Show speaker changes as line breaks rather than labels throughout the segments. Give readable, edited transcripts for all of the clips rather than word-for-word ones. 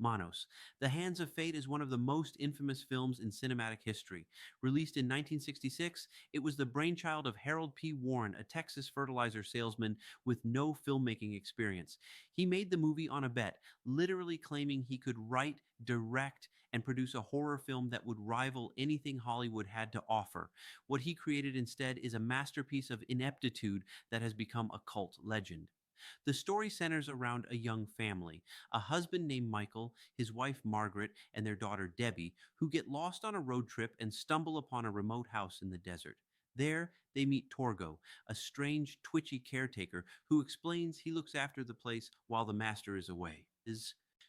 Manos. The Hands of Fate is one of the most infamous films in cinematic history. Released in 1966, it was the brainchild of Harold P. Warren, a Texas fertilizer salesman with no filmmaking experience. He made the movie on a bet, literally claiming he could write, direct, and produce a horror film that would rival anything Hollywood had to offer. What he created instead is a masterpiece of ineptitude that has become a cult legend. The story centers around a young family, a husband named Michael, his wife Margaret, and their daughter Debbie, who get lost on a road trip and stumble upon a remote house in the desert. There, they meet Torgo, a strange, twitchy caretaker who explains he looks after the place while the master is away.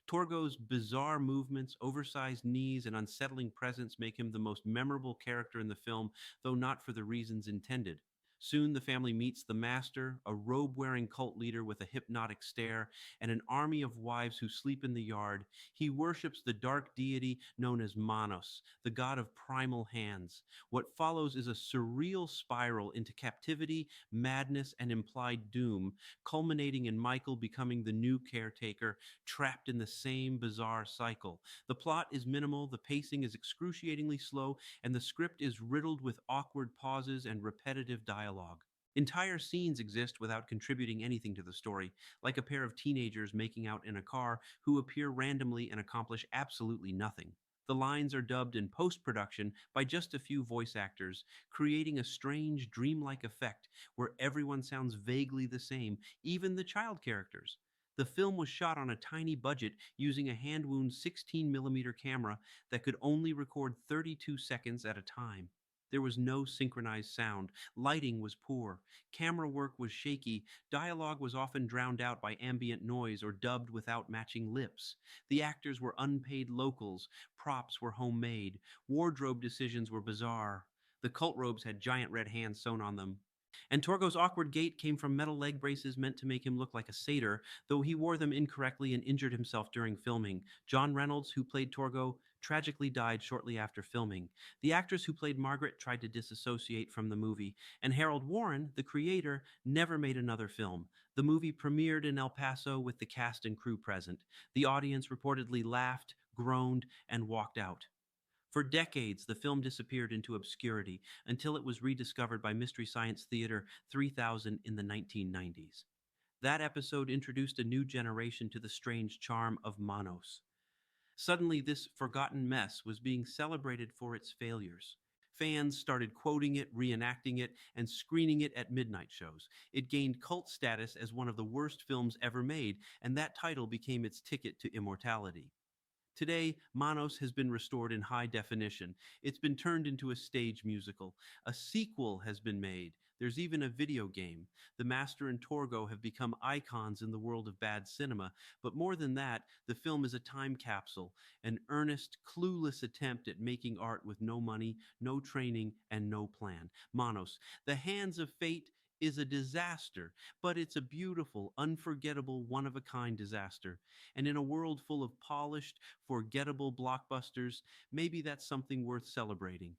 Torgo's bizarre movements, oversized knees, and unsettling presence make him the most memorable character in the film, though not for the reasons intended. Soon the family meets the master, a robe wearing cult leader with a hypnotic stare, and an army of wives who sleep in the yard. He worships the dark deity known as Manos, the god of primal hands. What follows is a surreal spiral into captivity, madness, and implied doom, culminating in Michael becoming the new caretaker, trapped in the same bizarre cycle. The plot is minimal, the pacing is excruciatingly slow, and the script is riddled with awkward pauses and repetitive dialogue. Entire scenes exist without contributing anything to the story, like a pair of teenagers making out in a car who appear randomly and accomplish absolutely nothing. The lines are dubbed in post production by just a few voice actors, creating a strange, dreamlike effect where everyone sounds vaguely the same, even the child characters. The film was shot on a tiny budget using a hand wound 16mm camera that could only record 32 seconds at a time. There was no synchronized sound, lighting was poor, camera work was shaky, dialogue was often drowned out by ambient noise or dubbed without matching lips. The actors were unpaid locals, props were homemade, wardrobe decisions were bizarre. The cult robes had giant red hands sewn on them. And Torgo's awkward gait came from metal leg braces meant to make him look like a satyr, though he wore them incorrectly and injured himself during filming. John Reynolds, who played Torgo, tragically died shortly after filming. The actress who played Margaret tried to disassociate from the movie, and Harold Warren, the creator, never made another film. The movie premiered in El Paso with the cast and crew present. The audience reportedly laughed, groaned, and walked out. For decades, the film disappeared into obscurity until it was rediscovered by Mystery Science Theater 3000 in the 1990s. That episode introduced a new generation to the strange charm of Manos. Suddenly, this forgotten mess was being celebrated for its failures. Fans started quoting it, reenacting it, and screening it at midnight shows. It gained cult status as one of the worst films ever made, and that title became its ticket to immortality. Today, Manos has been restored in high definition. It's been turned into a stage musical. A sequel has been made. There's even a video game. The Master and Torgo have become icons in the world of bad cinema. But more than that, the film is a time capsule, an earnest, clueless attempt at making art with no money, no training, and no plan. Manos, The Hands of Fate, is a disaster, but it's a beautiful, unforgettable, one of a kind disaster. And in a world full of polished, forgettable blockbusters, maybe that's something worth celebrating.